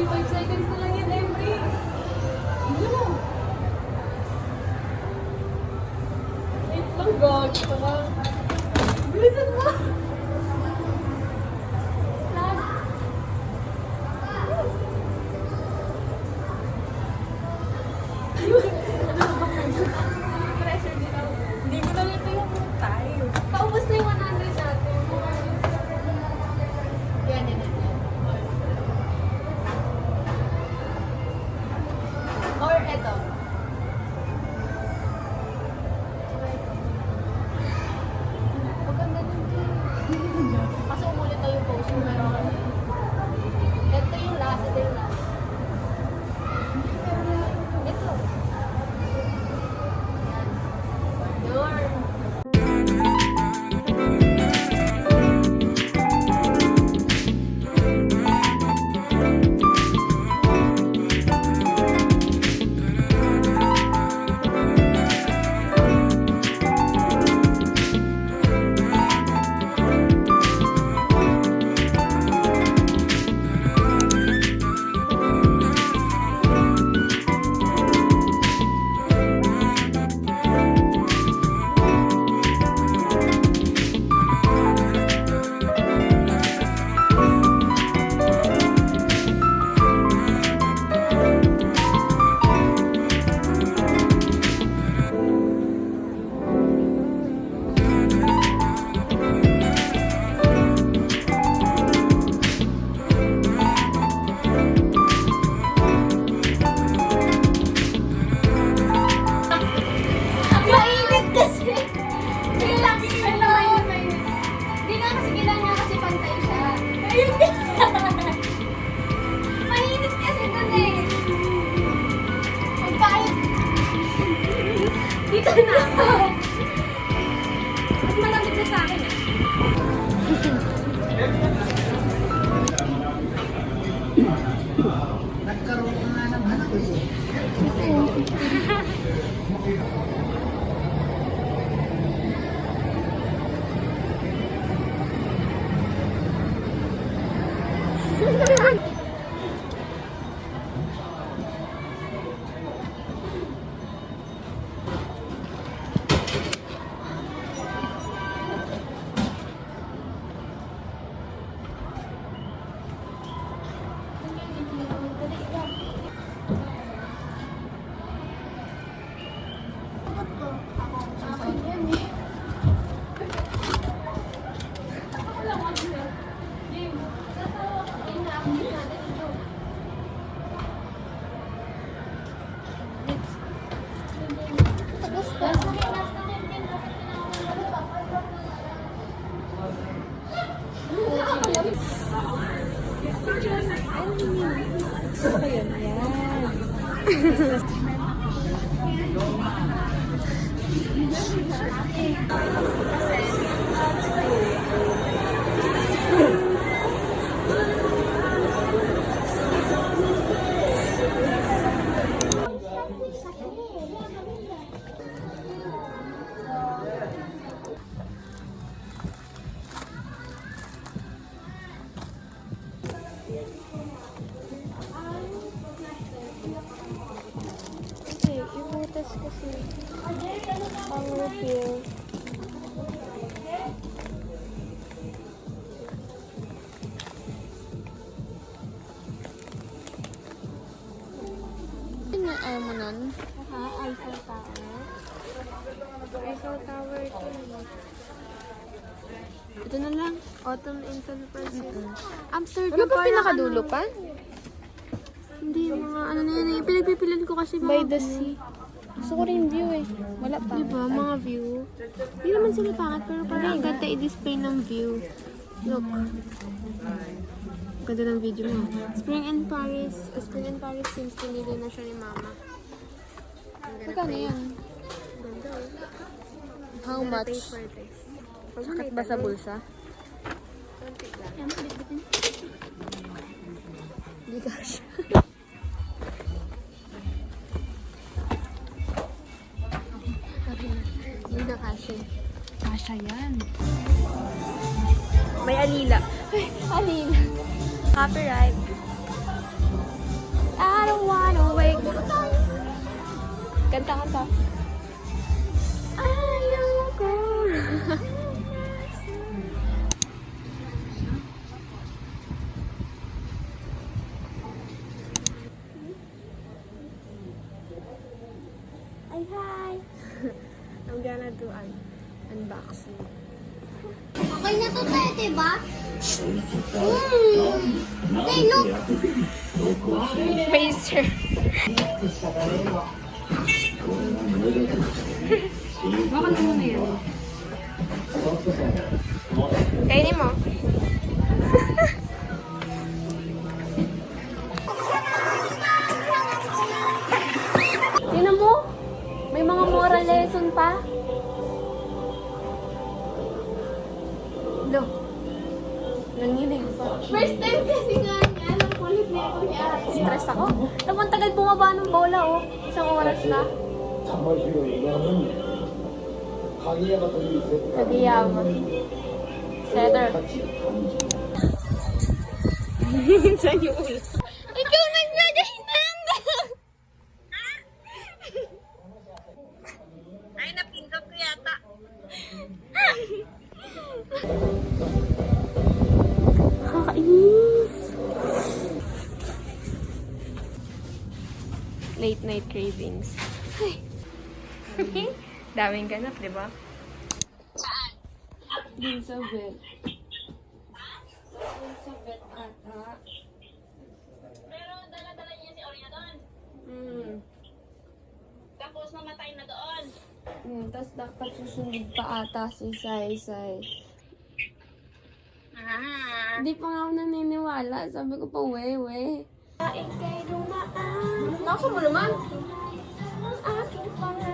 5 seconds na lang yan, Emre. Hindi mo. Wait lang, God. Bilisan mo. Pressure din ako. Hindi ko lang ito yung tayo. Paubos na yung 100 natin. Yan. Or eto. Maganda din din. Kasi umulit na yung post mo. Ito yung last. Ito yung last. Ito. Yan. Mainit kasi. Sige lang, mainit. Hindi nga kasi kailangan kasi pantay siya. Ayun din. Mainit kasi dun eh. Magpahit. Dito na ako. Mas malamig na sa akin eh. Nagkaroon ka nga ng anak eh. Okay, ibutas kasi ang refill. Ano yung ayaw mo nun? Eiffel Tower. Eiffel Tower ito. Ito na lang. Autumn in San Francisco. Amsterdam Ano ba pinakadulo pa? Hindi, mga ano na yan eh. Pinagpipilan ko kasi mga By the sea. Gusto ko rin view eh. Wala pa. Diba, mga view. Hindi naman sila pangit, pero parang ang ganda i-display ng view. Look. Ganda ng video mo. Spring in Paris. Spring in Paris since pinili na siya ni Mama. Magkano yan? Ganda oh. How I'm gonna much? pay for this. Sakit ba sa bulsa? Konti lang. Hindi ka siya. Hindi na kasi. Kasha yan. May alila. Ay, alila. Copyright. I don't wanna wake. Kanta, kanta. Ayoko. Ay, hi. I'm gonna do an unboxing. Okay na to tayo, diba? Hey, look! Racer. Bakit mo na yan? Kainin mo. Tingnan mo. May mga moral lesson pa. Look. Nanginig pa. First time kasi nga niya, ang kulit niya ako niya. Stress ako. Naman tagal bumaba ng bola, oh. Isang oras na. 정말 필요해. 이거는 가게가 돌릴 수 있다. Kagiyama. Setter. Saan yung ulo? Ikaw naglagay ng... Ay, napindot ko yata. Kakainis. Late night cravings. Ay. Daming ganap, di ba? Din sa vet. Din sa vet ata. Pero dala-dala niya si Orya doon. Tapos namatay na doon. Tapos dapat susunod pa ata si Sai. Ah. Hindi pa nga ako naniniwala. Sabi ko pa, we. Ika'y dumaan. Nasa mo naman? Ang aking pangalan.